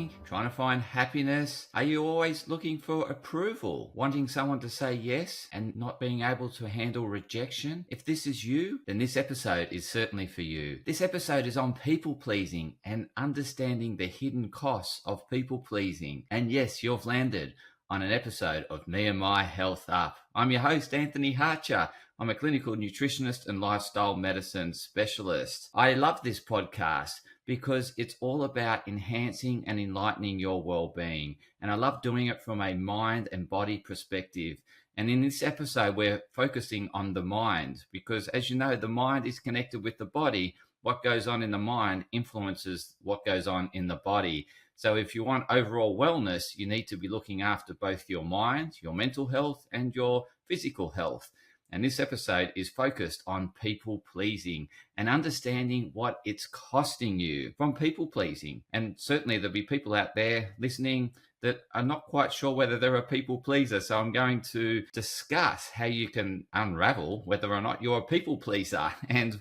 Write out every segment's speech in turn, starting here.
healing, trying to find happiness? Are you always looking for approval, wanting someone to say yes and not being able to handle rejection? If this is you, then this episode is certainly for you. This episode is on people pleasing and understanding the hidden costs of people pleasing. And yes, you've landed on an episode of Me and My Health Up. I'm your host, Anthony Hartcher. I'm a clinical nutritionist and lifestyle medicine specialist. I love this podcast because it's all about enhancing and enlightening your well-being. And I love doing it from a mind and body perspective. And in this episode, we're focusing on the mind because, as you know, the mind is connected with the body. What goes on in the mind influences what goes on in the body. So if you want overall wellness, you need to be looking after both your mind, your mental health, and your physical health. And this episode is focused on people pleasing and understanding what it's costing you from people pleasing. And certainly there'll be people out there listening that are not quite sure whether they're a people pleaser. So I'm going to discuss how you can unravel whether or not you're a people pleaser and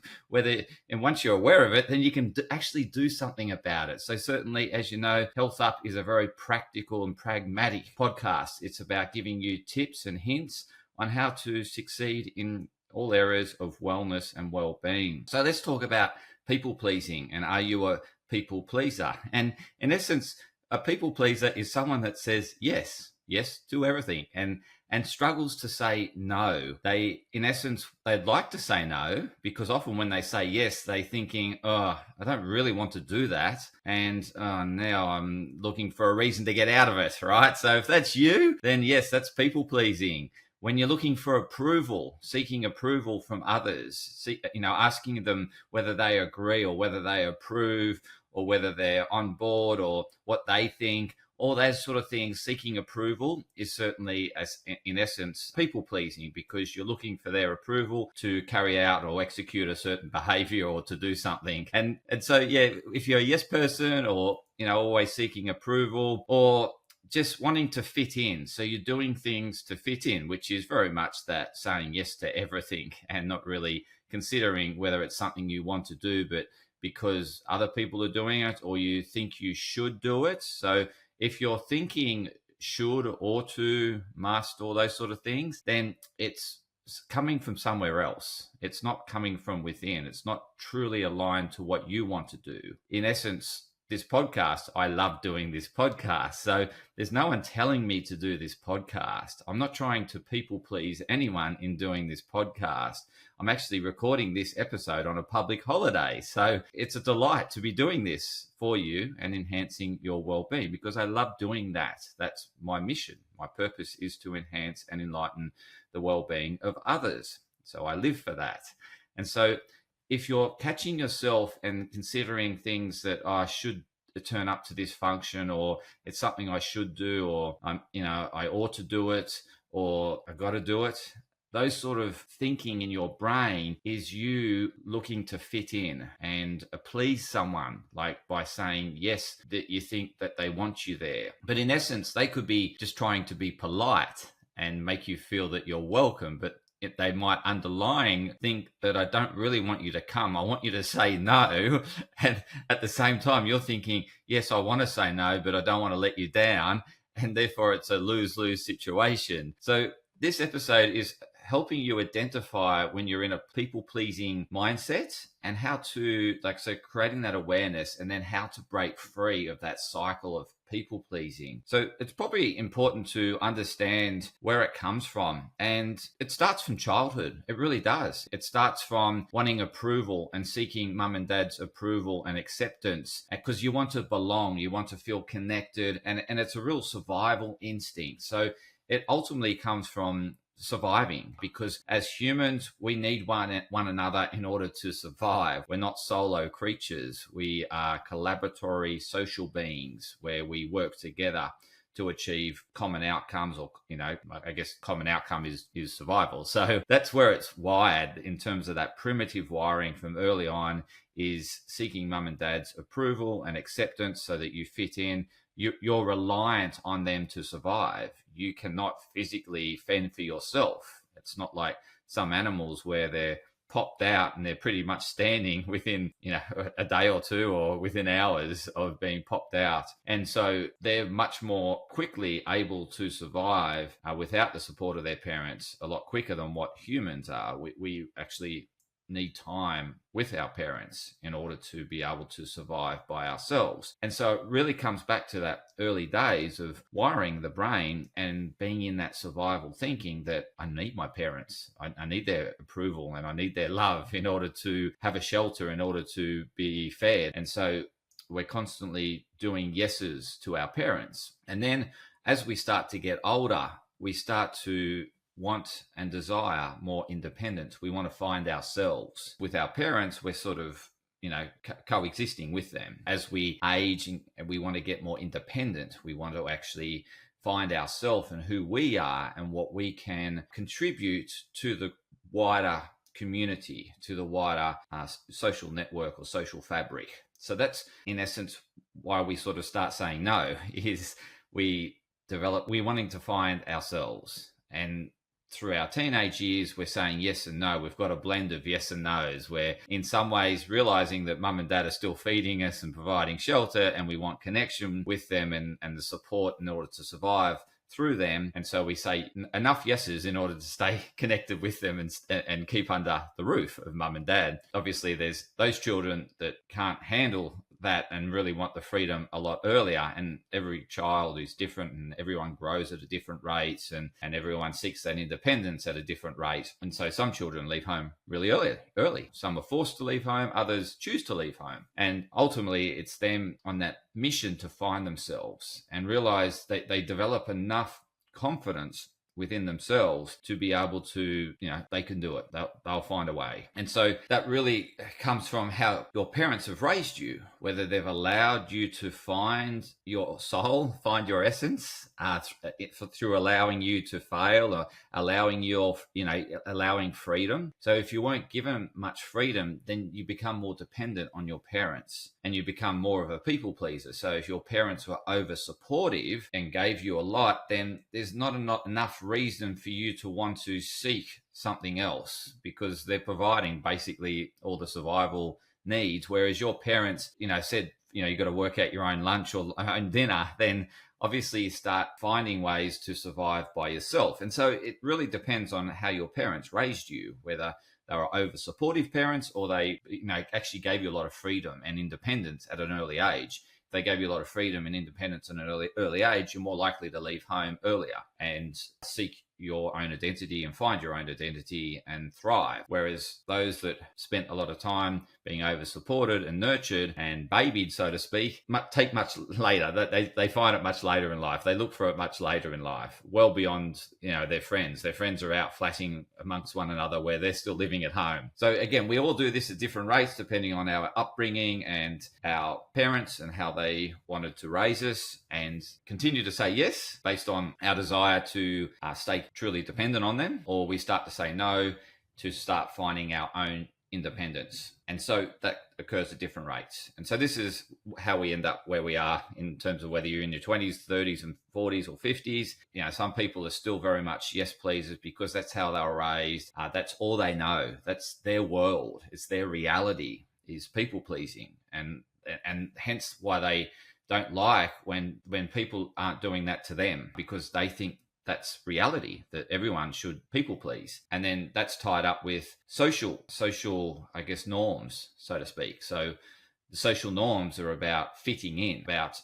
once you're aware of it, then you can actually do something about it. So certainly, as you know, Health Up is a very practical and pragmatic podcast. It's about giving you tips and hints on how to succeed in all areas of wellness and well-being. So let's talk about people pleasing, and are you a people pleaser? And in essence, a people pleaser is someone that says yes to everything and struggles to say no. They'd like to say no because often when they say yes, they're thinking, oh, I don't really want to do that. And now I'm looking for a reason to get out of it, right? So if that's you, then yes, that's people pleasing. When you're looking for approval, seeking approval from others, asking them whether they agree or whether they approve or whether they're on board or what they think, all those sort of things, seeking approval is certainly, in essence, people pleasing because you're looking for their approval to carry out or execute a certain behavior or to do something. And so, yeah, if you're a yes person or, always seeking approval or just wanting to fit in. So you're doing things to fit in, which is very much that saying yes to everything and not really considering whether it's something you want to do, but because other people are doing it or you think you should do it. So if you're thinking should, ought to, must, all those sort of things, then it's coming from somewhere else. It's not coming from within. It's not truly aligned to what you want to do. In essence, this podcast, I love doing this podcast. So there's no one telling me to do this podcast. I'm not trying to people please anyone in doing this podcast. I'm actually recording this episode on a public holiday. So it's a delight to be doing this for you and enhancing your well-being because I love doing that. That's my mission. My purpose is to enhance and enlighten the well-being of others. So I live for that. And so if you're catching yourself and considering things that I should turn up to this function or it's something I should do or I ought to do it or I got to do it, those sort of thinking in your brain is you looking to fit in and please someone, like by saying yes, that you think that they want you there. But in essence, they could be just trying to be polite and make you feel that you're welcome, but they might underlying think that I don't really want you to come. I want you to say no. And at the same time, you're thinking, yes, I want to say no, but I don't want to let you down. And therefore, it's a lose-lose situation. So this episode is helping you identify when you're in a people-pleasing mindset and how to, creating that awareness and then how to break free of that cycle of people pleasing. So it's probably important to understand where it comes from. And it starts from childhood. It really does. It starts from wanting approval and seeking mum and dad's approval and acceptance because you want to belong, you want to feel connected, and it's a real survival instinct. So it ultimately comes from surviving because as humans we need one another in order to survive. We're not solo creatures. We are collaboratory social beings where we work together to achieve common outcomes, or I guess common outcome is survival. So that's where it's wired in terms of that primitive wiring from early on, is seeking mum and dad's approval and acceptance so that you fit in. You're reliant on them to survive. You cannot physically fend for yourself. It's not like some animals where they're popped out and they're pretty much standing within, a day or two or within hours of being popped out. And so they're much more quickly able to survive without the support of their parents a lot quicker than what humans are. We actually need time with our parents in order to be able to survive by ourselves. And so it really comes back to that early days of wiring the brain and being in that survival thinking that I need my parents. I need their approval and I need their love in order to have a shelter, in order to be fed. And so we're constantly doing yeses to our parents. And then as we start to get older, we start to want and desire more independence. We want to find ourselves. With our parents, we're sort of, coexisting with them. As we age and we want to get more independent, we want to actually find ourselves and who we are and what we can contribute to the wider community, to the wider social network or social fabric. So that's, in essence, why we sort of start saying no, is we're wanting to find ourselves. And through our teenage years, we're saying yes and no. We've got a blend of yes and no's. We're in some ways realizing that mum and dad are still feeding us and providing shelter, and we want connection with them and the support in order to survive through them. And so we say enough yeses in order to stay connected with them and keep under the roof of mum and dad. Obviously, there's those children that can't handle that and really want the freedom a lot earlier, and every child is different and everyone grows at a different rate and everyone seeks that independence at a different rate. And so some children leave home really early. Some are forced to leave home, others choose to leave home, and ultimately it's them on that mission to find themselves and realize that they develop enough confidence within themselves to be able to, they can do it. They'll find a way. And so that really comes from how your parents have raised you, whether they've allowed you to find your soul, find your essence through allowing you to fail or allowing allowing freedom. So if you weren't given much freedom, then you become more dependent on your parents and you become more of a people pleaser. So if your parents were over supportive and gave you a lot, then there's not enough reason for you to want to seek something else because they're providing basically all the survival needs. Whereas your parents, said, you got to work out your own lunch or own dinner, then obviously you start finding ways to survive by yourself. And so it really depends on how your parents raised you, whether they were over supportive parents or they, actually gave you a lot of freedom and independence at an early age. If they gave you a lot of freedom and independence at an early age, you're more likely to leave home earlier and seek your own identity and find your own identity and thrive. Whereas those that spent a lot of time being over supported and nurtured and babied, so to speak, take much later. They find it much later in life. They look for it much later in life, well beyond their friends. Their friends are out flashing amongst one another where they're still living at home. So again, we all do this at different rates depending on our upbringing and our parents and how they wanted to raise us, and continue to say yes based on our desire to stay truly dependent on them, or we start to say no to start finding our own independence. And so that occurs at different rates. And so this is how we end up where we are in terms of whether you're in your 20s, 30s and 40s or 50s. Some people are still very much yes pleasers because that's how they were raised. That's all they know. That's their world. It's their reality is people pleasing. And hence why they don't like when people aren't doing that to them, because they think that's reality, that everyone should people please. And then that's tied up with social, I guess, norms, so to speak. So the social norms are about fitting in, about,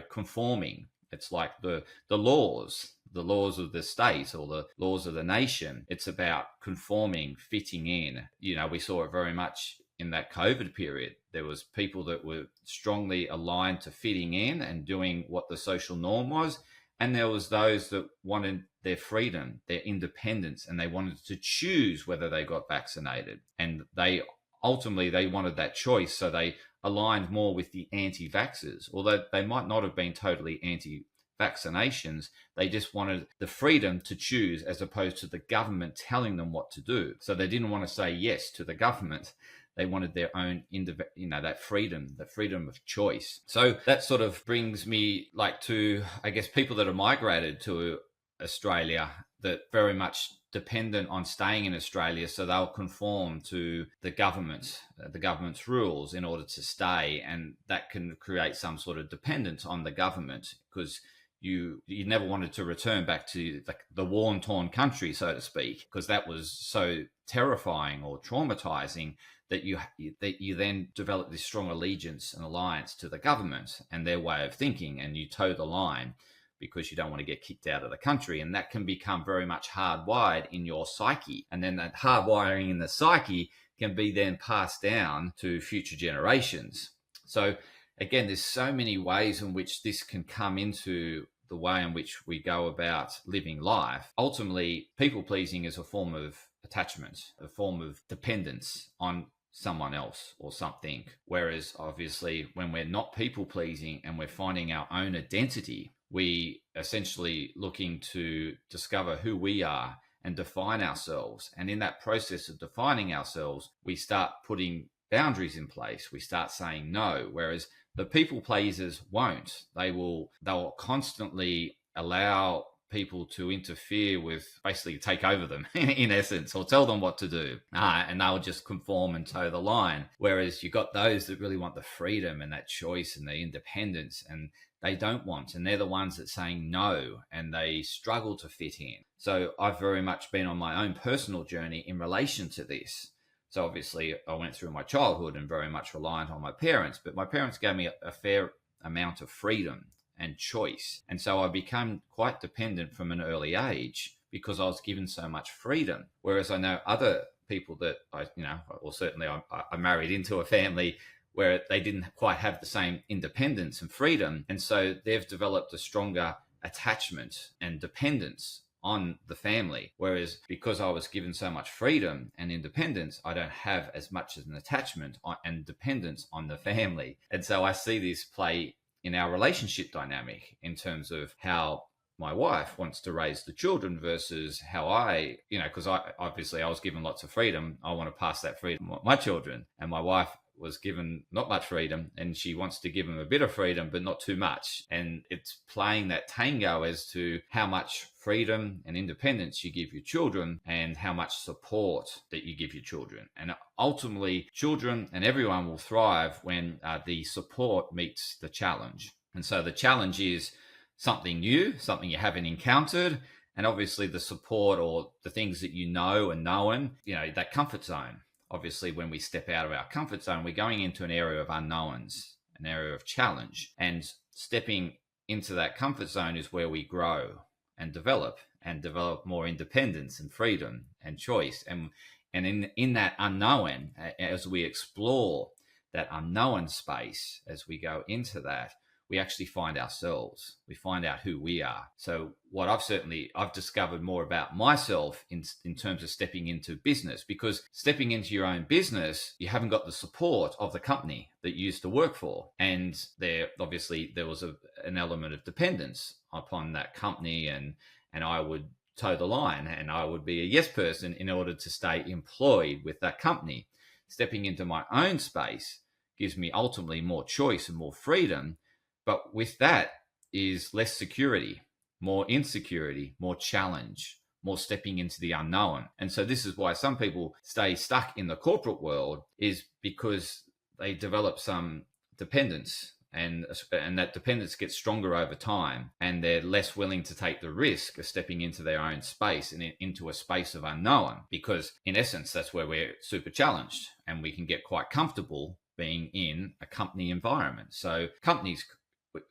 conforming. It's like the laws of the state or the laws of the nation. It's about conforming, fitting in. We saw it very much in that COVID period. There was people that were strongly aligned to fitting in and doing what the social norm was. And there was those that wanted their freedom, their independence, and they wanted to choose whether they got vaccinated. And they wanted that choice. So they aligned more with the anti-vaxxers, although they might not have been totally anti-vaccinations. They just wanted the freedom to choose as opposed to the government telling them what to do. So they didn't want to say yes to the government. They wanted their own, that freedom of choice. So that sort of brings me to, I guess, people that have migrated to Australia that very much dependent on staying in Australia, so they'll conform to the government's rules in order to stay, and that can create some sort of dependence on the government, because you never wanted to return back to the war-torn country, so to speak, because that was so terrifying or traumatizing that you then develop this strong allegiance and alliance to the government and their way of thinking, and you toe the line because you don't want to get kicked out of the country. And that can become very much hardwired in your psyche. And then that hardwiring in the psyche can be then passed down to future generations. So again, there's so many ways in which this can come into the way in which we go about living life. Ultimately, people pleasing is a form of attachment, a form of dependence on someone else or something. Whereas obviously when we're not people pleasing and we're finding our own identity, we essentially looking to discover who we are and define ourselves. And in that process of defining ourselves, we start putting boundaries in place. We start saying no, whereas the people pleasers won't. They'll constantly allow people to interfere with, basically take over them in essence, or tell them what to do, and they'll just conform and toe the line. Whereas you got those that really want the freedom and that choice and the independence, and they don't want, and they're the ones that saying no, and they struggle to fit in. So I've very much been on my own personal journey in relation to this. So obviously I went through my childhood and very much reliant on my parents, but my parents gave me a fair amount of freedom and choice. And so I became quite dependent from an early age because I was given so much freedom. Whereas I know other people that I married into a family where they didn't quite have the same independence and freedom. And so they've developed a stronger attachment and dependence on the family. Whereas because I was given so much freedom and independence, I don't have as much as an attachment and dependence on the family. And so I see this play in our relationship dynamic in terms of how my wife wants to raise the children versus how I, because I was given lots of freedom. I want to pass that freedom to my children, and my wife was given not much freedom, and she wants to give them a bit of freedom, but not too much. And it's playing that tango as to how much freedom and independence you give your children and how much support that you give your children. And ultimately, children and everyone will thrive when the support meets the challenge. And so the challenge is something new, something you haven't encountered, and obviously the support or the things that you know and known, that comfort zone. Obviously, when we step out of our comfort zone, we're going into an area of unknowns, an area of challenge. And stepping into that comfort zone is where we grow and develop more independence and freedom and choice. And in that unknown, as we explore that unknown space, as we go into that, we actually find ourselves. We find out who we are. So what I've discovered more about myself in terms of stepping into business, because stepping into your own business, you haven't got the support of the company that you used to work for. And there was an element of dependence upon that company, and I would toe the line and I would be a yes person in order to stay employed with that company. Stepping into my own space gives me ultimately more choice and more freedom. But with that is less security, more insecurity, more challenge, more stepping into the unknown. And so this is why some people stay stuck in the corporate world, is because they develop some dependence, and that dependence gets stronger over time, and they're less willing to take the risk of stepping into their own space and into a space of unknown, because in essence, that's where we're super challenged and we can get quite comfortable being in a company environment. So companies,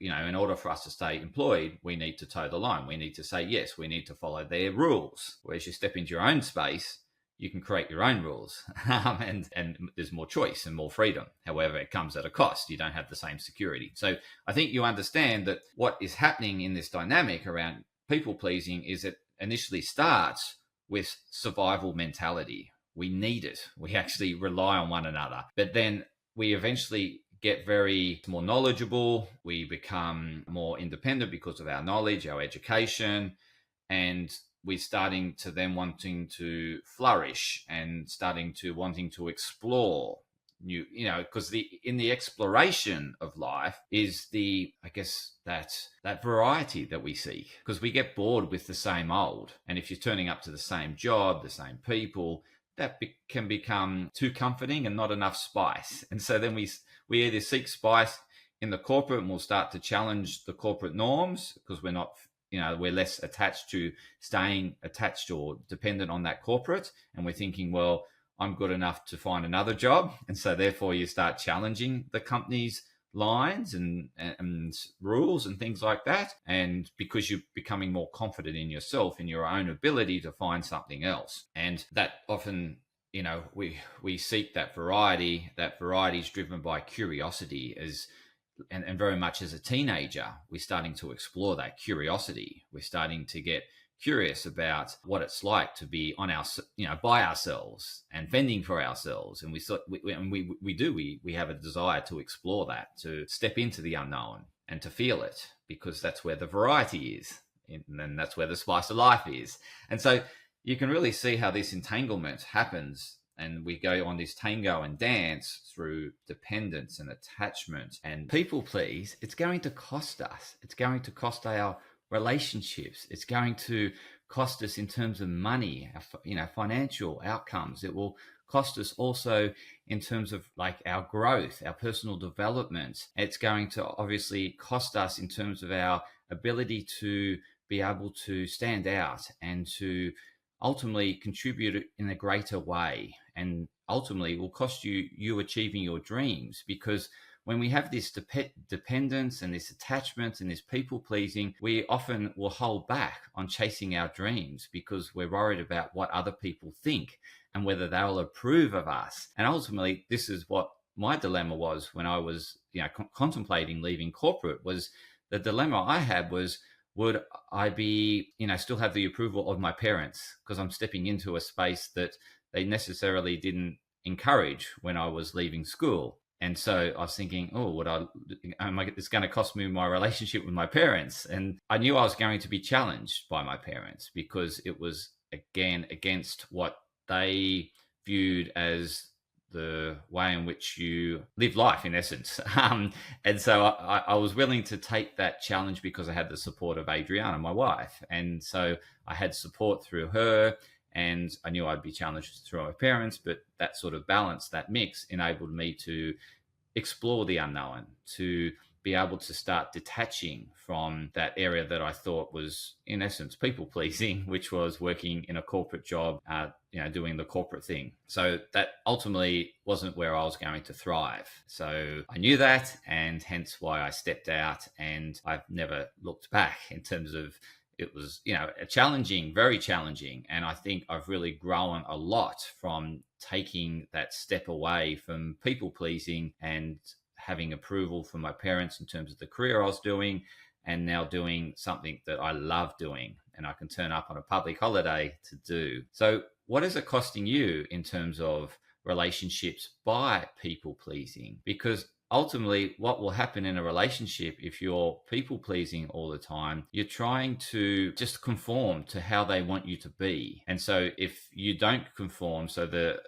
in order for us to stay employed, we need to toe the line. We need to say yes. We need to follow their rules. Whereas you step into your own space, you can create your own rules, and there's more choice and more freedom. However, it comes at a cost. You don't have the same security. So I think you understand that what is happening in this dynamic around people pleasing is it initially starts with survival mentality. We need it. We actually rely on one another. But then we eventually get more knowledgeable. We become more independent because of our knowledge, our education, and we're starting to then wanting to flourish and starting to wanting to explore because in the exploration of life is that variety that we seek, because we get bored with the same old. And if you're turning up to the same job, the same people, that can become too comforting and not enough spice. And so then we either seek spice in the corporate, and we'll start to challenge the corporate norms because we're less attached to staying attached or dependent on that corporate. And we're thinking, well, I'm good enough to find another job. And so therefore you start challenging the company's lines and rules and things like that. And because you're becoming more confident in yourself, in your own ability to find something else. And that often, we seek that variety. That variety is driven by curiosity and very much as a teenager, we're starting to explore that curiosity. We're starting to get curious about what it's like to be on by ourselves and fending for ourselves. And we have a desire to explore that, to step into the unknown and to feel it, because that's where the variety is. And that's where the spice of life is. And so you can really see how this entanglement happens. And we go on this tango and dance through dependence and attachment and people please. It's going to cost us. It's going to cost our relationships. It's going to cost us in terms of money, financial outcomes. It will cost us also in terms of like our growth, our personal development. It's going to obviously cost us in terms of our ability to be able to stand out and to ultimately contribute in a greater way, and ultimately will cost you achieving your dreams. Because when we have this dependence and this attachment and this people pleasing, we often will hold back on chasing our dreams because we're worried about what other people think and whether they'll approve of us. And ultimately, this is what my dilemma was when I was contemplating leaving corporate. Was the dilemma I had was, would I be, still have the approval of my parents, because I'm stepping into a space that they necessarily didn't encourage when I was leaving school. And so I was thinking, it's going to cost me my relationship with my parents. And I knew I was going to be challenged by my parents because it was, again, against what they viewed as the way in which you live life, in essence. And so I was willing to take that challenge because I had the support of Adriana, my wife. And so I had support through her, and I knew I'd be challenged through my parents, but that sort of balance, that mix, enabled me to explore the unknown, to be able to start detaching from that area that I thought was, in essence, people pleasing, which was working in a corporate job, doing the corporate thing. So that ultimately wasn't where I was going to thrive. So I knew that, and hence why I stepped out, and I've never looked back in terms of, it was, challenging, very challenging. And I think I've really grown a lot from taking that step away from people pleasing and having approval from my parents in terms of the career I was doing, and now doing something that I love doing and I can turn up on a public holiday to do. So what is it costing you in terms of relationships by people pleasing? Because ultimately, what will happen in a relationship, if you're people pleasing all the time, you're trying to just conform to how they want you to be. And so if you don't conform, so the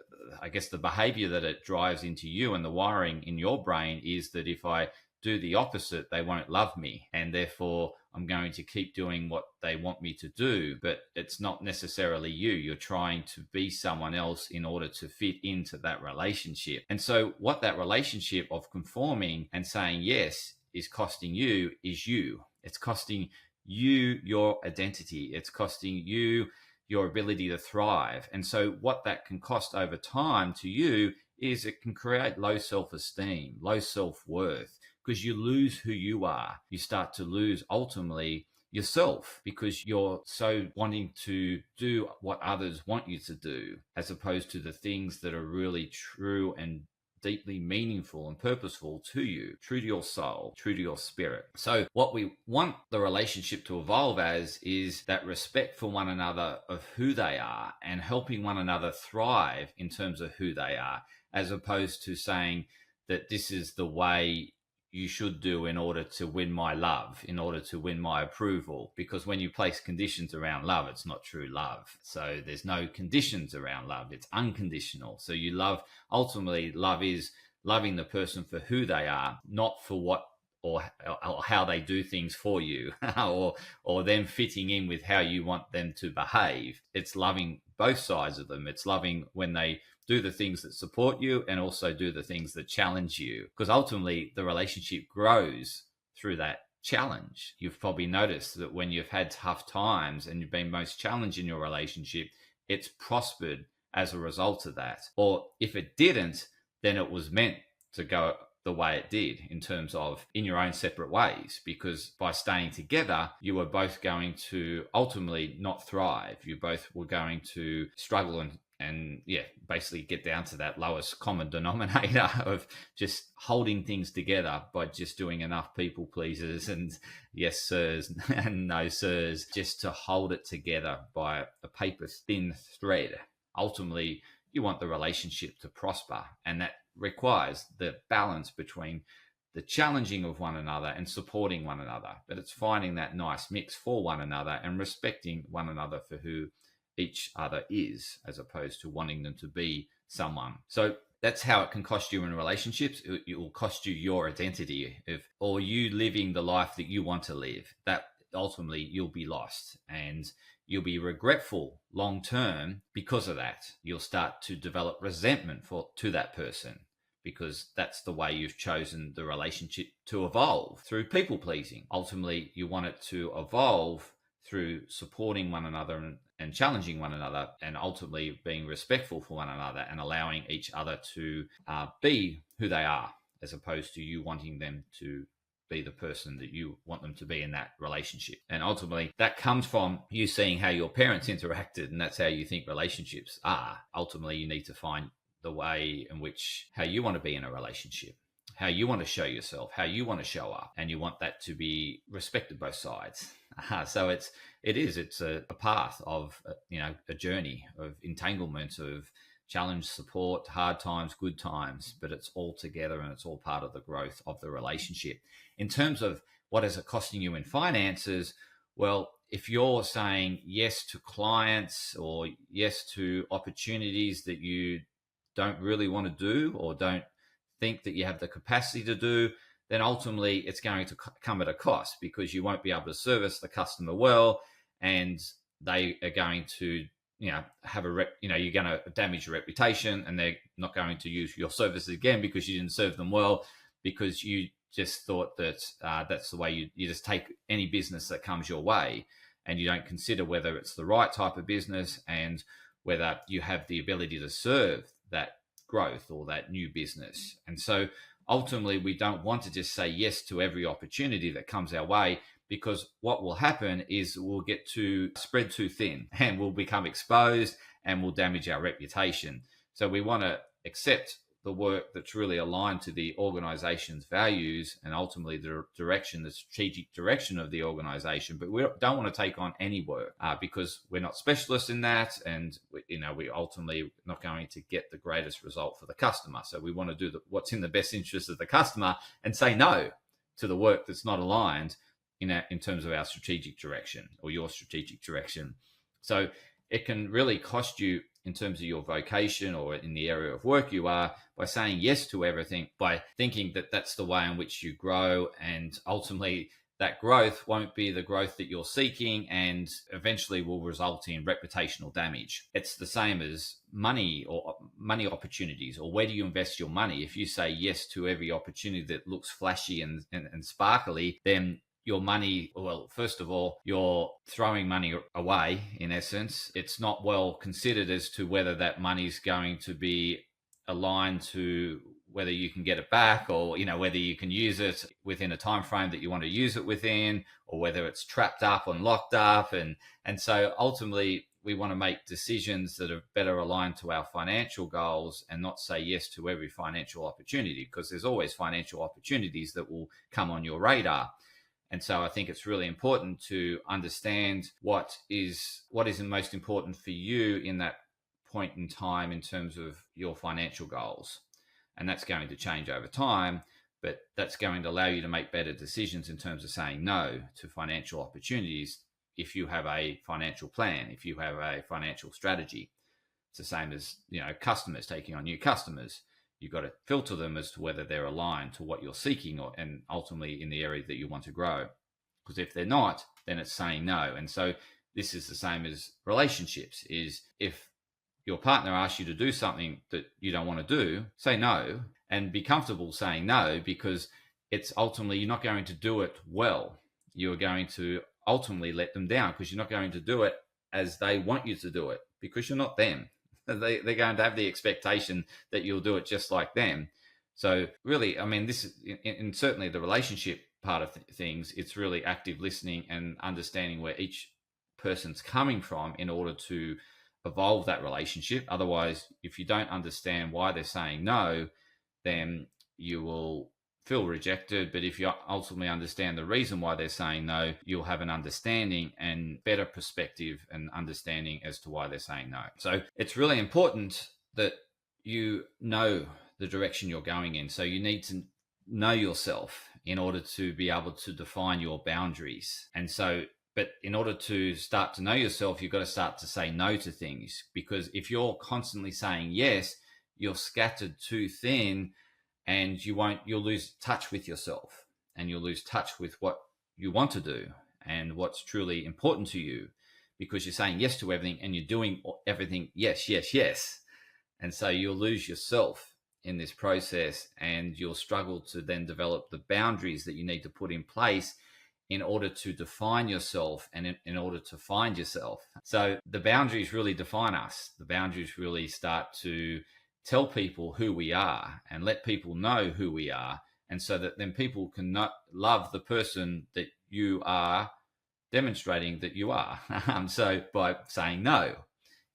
behavior that it drives into you and the wiring in your brain is that if I do the opposite, they won't love me. And therefore, I'm going to keep doing what they want me to do. But it's not necessarily you. You're trying to be someone else in order to fit into that relationship. And so what that relationship of conforming and saying yes is costing you is you. It's costing you your identity. It's costing you your ability to thrive. And so what that can cost over time to you is it can create low self-esteem, low self-worth, because you lose who you are. You start to lose ultimately yourself because you're so wanting to do what others want you to do, as opposed to the things that are really true and deeply meaningful and purposeful to you, true to your soul, true to your spirit. So what we want the relationship to evolve as is that respect for one another of who they are and helping one another thrive in terms of who they are, as opposed to saying that this is the way you should do in order to win my love, in order to win my approval. Because when you place conditions around love, it's not true love. So there's no conditions around love. It's unconditional. So you love, ultimately, love is loving the person for who they are, not for what or how they do things for you, or them fitting in with how you want them to behave. It's loving both sides of them. It's loving when they do the things that support you and also do the things that challenge you, because ultimately the relationship grows through that challenge. You've probably noticed that when you've had tough times and you've been most challenged in your relationship, it's prospered as a result of that. Or if it didn't, then it was meant to go the way it did, in terms of in your own separate ways, because by staying together, you were both going to ultimately not thrive. You both were going to struggle and basically get down to that lowest common denominator of just holding things together by just doing enough people pleasers and yes sirs and no sirs, just to hold it together by a paper thin thread. Ultimately, you want the relationship to prosper, and that requires the balance between the challenging of one another and supporting one another. But it's finding that nice mix for one another and respecting one another for who each other is, as opposed to wanting them to be someone. So that's how it can cost you in relationships. It will cost you your identity, or you living the life that you want to live. That ultimately you'll be lost, and you'll be regretful long term because of that. You'll start to develop resentment to that person, because that's the way you've chosen the relationship to evolve, through people pleasing. Ultimately, you want it to evolve through supporting one another and challenging one another, and ultimately being respectful for one another and allowing each other to be who they are, as opposed to you wanting them to be the person that you want them to be in that relationship. And ultimately, that comes from you seeing how your parents interacted, and that's how you think relationships are. Ultimately, you need to find the way in which how you want to be in a relationship, how you want to show yourself, how you want to show up, and you want that to be respected both sides. So it's a path of a journey of entanglement, of challenge, support, hard times, good times, but it's all together and it's all part of the growth of the relationship. In terms of what is it costing you in finances, well, if you're saying yes to clients or yes to opportunities that you don't really want to do or don't think that you have the capacity to do, then ultimately it's going to come at a cost, because you won't be able to service the customer well, and they are going to have you're going to damage your reputation, and they're not going to use your services again because you didn't serve them well, because you just thought that that's the way you just take any business that comes your way, and you don't consider whether it's the right type of business and whether you have the ability to serve that growth or that new business. And so ultimately, we don't want to just say yes to every opportunity that comes our way, because what will happen is we'll get to spread too thin and we'll become exposed and we'll damage our reputation. So we want to accept the work that's really aligned to the organization's values and ultimately the strategic direction of the organization. But we don't want to take on any work because we're not specialists in that, and we ultimately not going to get the greatest result for the customer. So we want to do what's in the best interest of the customer and say no to the work that's not aligned in terms of our strategic direction or your strategic direction. So it can really cost you in terms of your vocation or in the area of work you are, by saying yes to everything, by thinking that that's the way in which you grow, and ultimately that growth won't be the growth that you're seeking, and eventually will result in reputational damage. It's the same as money or money opportunities, or where do you invest your money? If you say yes to every opportunity that looks flashy and sparkly, then your money, well, first of all, you're throwing money away, in essence. It's not well considered as to whether that money's going to be aligned to whether you can get it back, or whether you can use it within a time frame that you want to use it within, or whether it's trapped up and locked up. And so ultimately, we want to make decisions that are better aligned to our financial goals, and not say yes to every financial opportunity, because there's always financial opportunities that will come on your radar. And so I think it's really important to understand what is most important for you in that point in time in terms of your financial goals. And that's going to change over time. But that's going to allow you to make better decisions in terms of saying no to financial opportunities if you have a financial plan, if you have a financial strategy. It's the same as, customers, taking on new customers. You've got to filter them as to whether they're aligned to what you're seeking and ultimately in the area that you want to grow. Because if they're not, then it's saying no. And so this is the same as relationships, is if your partner asks you to do something that you don't want to do, say no and be comfortable saying no, because it's ultimately you're not going to do it well. You're going to ultimately let them down because you're not going to do it as they want you to do it, because you're not them. They're going to have the expectation that you'll do it just like them. So really, I mean, this is in certainly the relationship part of things, it's really active listening and understanding where each person's coming from in order to evolve that relationship. Otherwise, if you don't understand why they're saying no, then you will feel rejected. But if you ultimately understand the reason why they're saying no, you'll have an understanding and better perspective and understanding as to why they're saying no. So it's really important that you know the direction you're going in. So you need to know yourself in order to be able to define your boundaries. And so, but in order to start to know yourself, you've got to start to say no to things, because if you're constantly saying yes, you're scattered too thin, and you'll lose touch with yourself, and you'll lose touch with what you want to do and what's truly important to you, because you're saying yes to everything and you're doing everything yes, yes, yes. And so you'll lose yourself in this process, and you'll struggle to then develop the boundaries that you need to put in place in order to define yourself and in order to find yourself. So the boundaries really define us. The boundaries really start to tell people who we are and let people know who we are. And so that then people can not love the person that you are demonstrating that you are. So by saying no,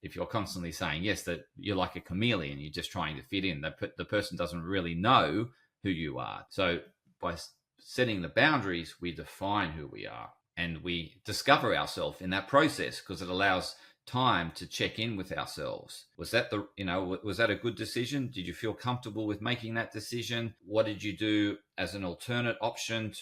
if you're constantly saying yes, that you're like a chameleon, you're just trying to fit in. The person doesn't really know who you are. So by setting the boundaries, we define who we are, and we discover ourselves in that process, because it allows time to check in with ourselves. Was that a good decision? Did you feel comfortable with making that decision? What did you do as an alternate option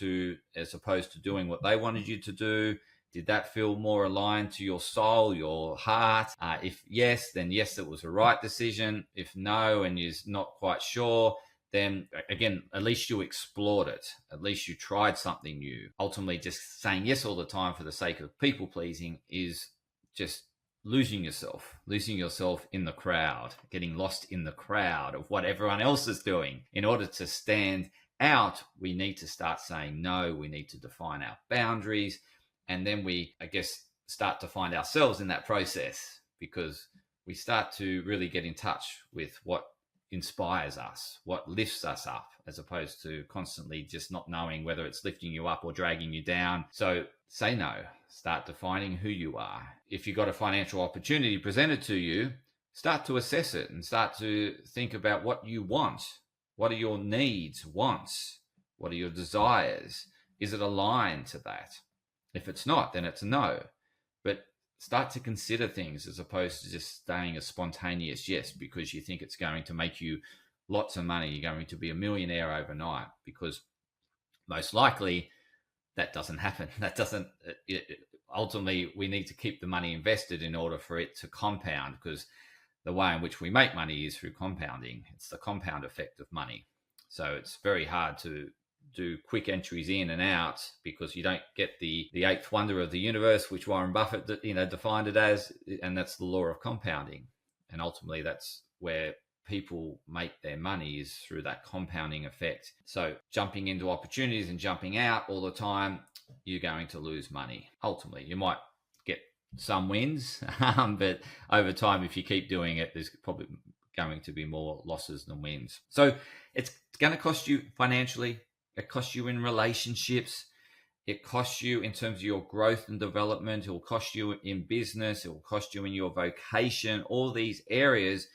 as opposed to doing what they wanted you to do? Did that feel more aligned to your soul, your heart? If yes, then yes, it was the right decision. If no, and you're not quite sure, then again, at least you explored it. At least you tried something new. Ultimately, just saying yes all the time for the sake of people pleasing is just losing yourself in the crowd, getting lost in the crowd of what everyone else is doing. In order to stand out, we need to start saying no. We need to define our boundaries. And then we, I guess, start to find ourselves in that process, because we start to really get in touch with what inspires us, what lifts us up, as opposed to constantly just not knowing whether it's lifting you up or dragging you down. So say no, start defining who you are. If you've got a financial opportunity presented to you, start to assess it and start to think about what you want. What are your needs, wants? What are your desires? Is it aligned to that? If it's not, then it's a no. But start to consider things as opposed to just staying a spontaneous yes because you think it's going to make you lots of money. You're going to be a millionaire overnight, because most likely that doesn't happen. Ultimately, we need to keep the money invested in order for it to compound, because the way in which we make money is through compounding. It's the compound effect of money. So it's very hard to do quick entries in and out, because you don't get the eighth wonder of the universe, which Warren Buffett defined it as, and that's the law of compounding. And ultimately, that's where people make their money, is through that compounding effect. So jumping into opportunities and jumping out all the time, you're going to lose money. Ultimately, you might get some wins, but over time, if you keep doing it, there's probably going to be more losses than wins. So it's going to cost you financially. It costs you in relationships. It costs you in terms of your growth and development. It will cost you in business. It will cost you in your vocation, all these areas,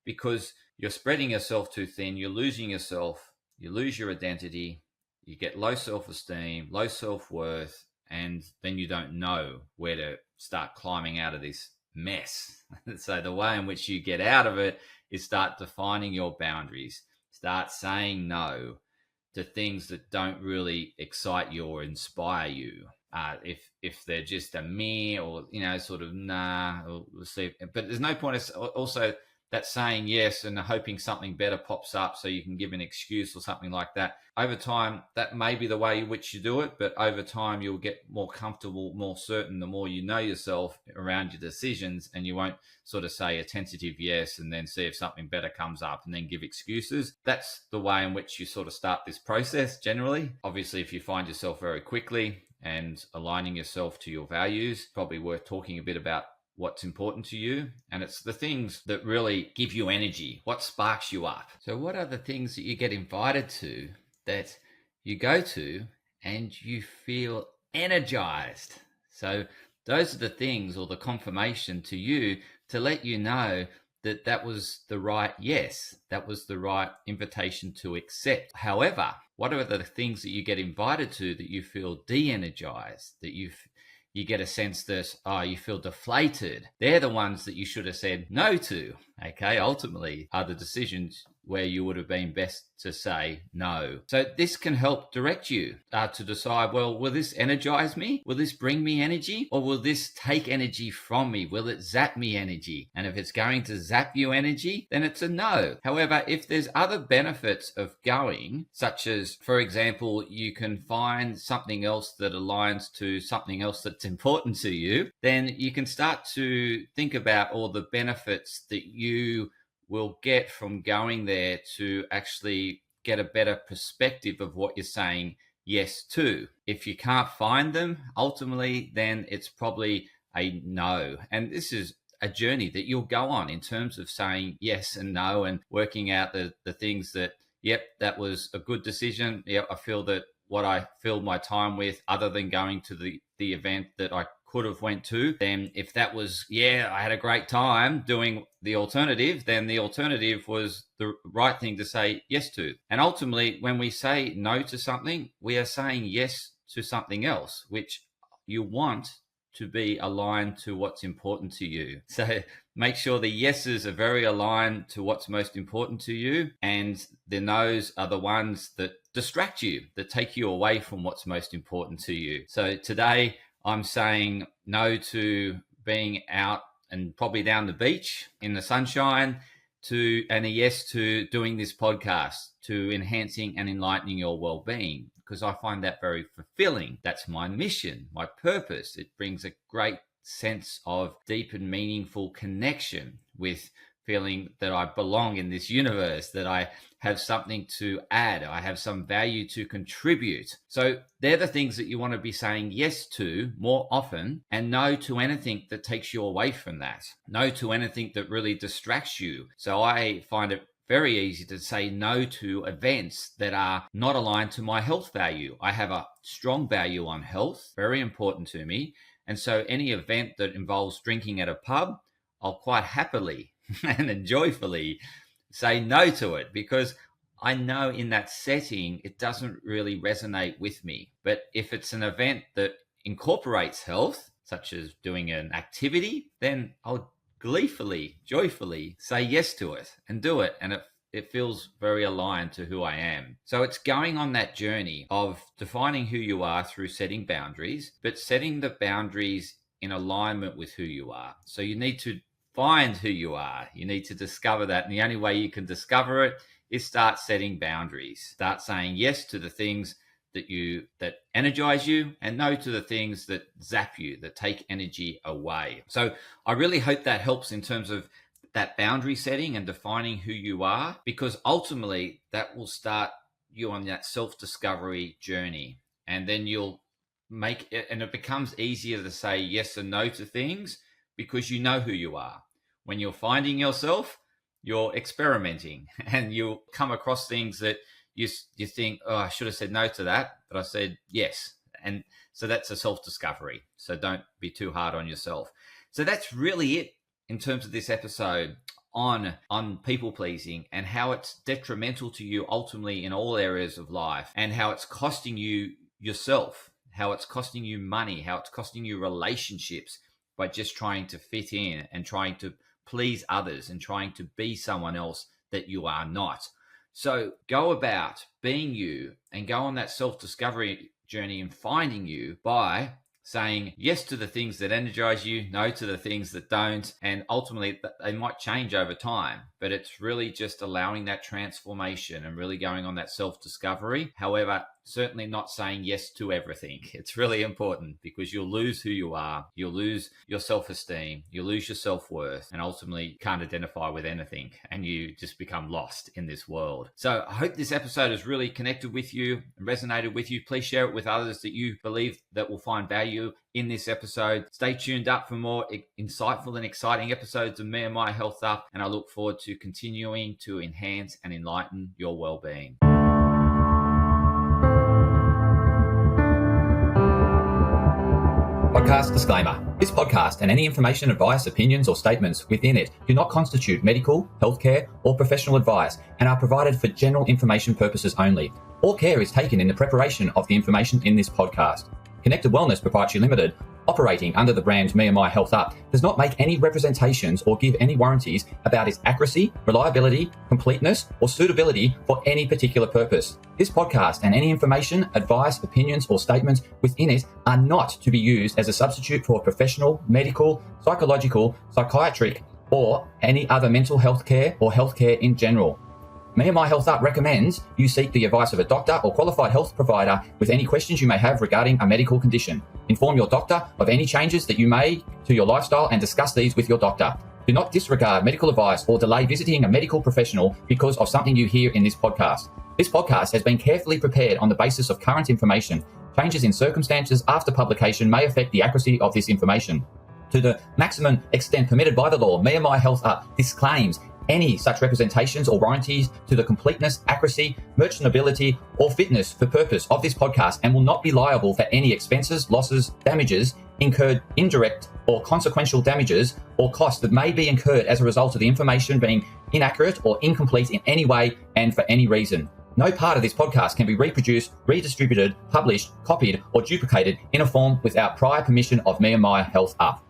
because you're spreading yourself too thin. You're losing yourself. You lose your identity. You get low self-esteem, low self-worth, and then you don't know where to start climbing out of this mess. So the way in which you get out of it is start defining your boundaries. Start saying no. to things that don't really excite you or inspire you. If they're just a meh, or sort of nah, or we'll see. But there's no point also that saying yes and hoping something better pops up so you can give an excuse or something like that. Over time, that may be the way in which you do it, but over time you'll get more comfortable, more certain, the more you know yourself around your decisions, and you won't sort of say a tentative yes and then see if something better comes up and then give excuses. That's the way in which you sort of start this process generally. Obviously, if you find yourself very quickly and aligning yourself to your values, probably worth talking a bit about what's important to you. And it's the things that really give you energy, what sparks you up. So what are the things that you get invited to that you go to and you feel energized? So those are the things, or the confirmation to you, to let you know that that was the right yes, that was the right invitation to accept. However, what are the things that you get invited to that you feel de-energized, that you get a sense that, you feel deflated? They're the ones that you should have said no to, okay? Ultimately, are the decisions where you would have been best to say no. So this can help direct you to decide, well, will this energize me? Will this bring me energy? Or will this take energy from me? Will it zap me energy? And if it's going to zap you energy, then it's a no. However, if there's other benefits of going, such as, for example, you can find something else that aligns to something else that's important to you, then you can start to think about all the benefits that you will get from going there to actually get a better perspective of what you're saying yes to. If you can't find them, ultimately, then it's probably a no. And this is a journey that you'll go on in terms of saying yes and no, and working out the things that, yep, that was a good decision. Yep, I feel that what I filled my time with, other than going to the event that I could have went to, then if that was, I had a great time doing the alternative, then the alternative was the right thing to say yes to. And ultimately, when we say no to something, we are saying yes to something else, which you want to be aligned to what's important to you. So make sure the yeses are very aligned to what's most important to you, and the no's are the ones that distract you, that take you away from what's most important to you. So today, I'm saying no to being out and probably down the beach in the sunshine, and a yes to doing this podcast, to enhancing and enlightening your well-being, because I find that very fulfilling. That's my mission, my purpose. It brings a great sense of deep and meaningful connection with feeling that I belong in this universe, that I have something to add, I have some value to contribute. So they're the things that you want to be saying yes to more often, and no to anything that takes you away from that. No to anything that really distracts you. So I find it very easy to say no to events that are not aligned to my health value. I have a strong value on health, very important to me. And so any event that involves drinking at a pub, I'll quite happily and joyfully say no to it, because I know in that setting it doesn't really resonate with me. But if it's an event that incorporates health, such as doing an activity, then I'll gleefully, joyfully say yes to it and do it. And it feels very aligned to who I am. So it's going on that journey of defining who you are through setting boundaries, but setting the boundaries in alignment with who you are. So you need to find who you are. You need to discover that. And the only way you can discover it is start setting boundaries. Start saying yes to the things that energize you, and no to the things that zap you, that take energy away. So I really hope that helps in terms of that boundary setting and defining who you are, because ultimately that will start you on that self-discovery journey. And then you'll make it, and it becomes easier to say yes and no to things because you know who you are. When you're finding yourself, you're experimenting, and you'll come across things that you think, oh, I should have said no to that, but I said yes. And so that's a self-discovery. So don't be too hard on yourself. So that's really it in terms of this episode on people pleasing, and how it's detrimental to you ultimately in all areas of life, and how it's costing you yourself, how it's costing you money, how it's costing you relationships by just trying to fit in and trying to please others and trying to be someone else that you are not. So go about being you and go on that self-discovery journey and finding you by saying yes to the things that energize you, no to the things that don't. And ultimately, they might change over time, but it's really just allowing that transformation and really going on that self-discovery. However, certainly not saying yes to everything. It's really important because you'll lose who you are. You'll lose your self-esteem. You'll lose your self-worth, and ultimately can't identify with anything, and you just become lost in this world. So I hope this episode has really connected with you and resonated with you. Please share it with others that you believe that will find value in this episode. Stay tuned up for more insightful and exciting episodes of Me and My Health Up, and I look forward to continuing to enhance and enlighten your well-being. Podcast disclaimer. This podcast and any information, advice, opinions, or statements within it do not constitute medical, healthcare, or professional advice and are provided for general information purposes only. All care is taken in the preparation of the information in this podcast. Connected Wellness Proprietary Limited, operating under the brand Me and My Health Up, does not make any representations or give any warranties about its accuracy, reliability, completeness, or suitability for any particular purpose. This podcast and any information, advice, opinions, or statements within it are not to be used as a substitute for professional, medical, psychological, psychiatric, or any other mental health care or healthcare in general. Me and My Health Up recommends you seek the advice of a doctor or qualified health provider with any questions you may have regarding a medical condition. Inform your doctor of any changes that you may to your lifestyle and discuss these with your doctor. Do not disregard medical advice or delay visiting a medical professional because of something you hear in this podcast. This podcast has been carefully prepared on the basis of current information. Changes in circumstances after publication may affect the accuracy of this information. To the maximum extent permitted by the law, Me and My Health Up disclaims any such representations or warranties to the completeness, accuracy, merchantability, or fitness for purpose of this podcast and will not be liable for any expenses, losses, damages incurred, indirect or consequential damages or costs that may be incurred as a result of the information being inaccurate or incomplete in any way and for any reason. No part of this podcast can be reproduced, redistributed, published, copied, or duplicated in a form without prior permission of Me and My Health Up.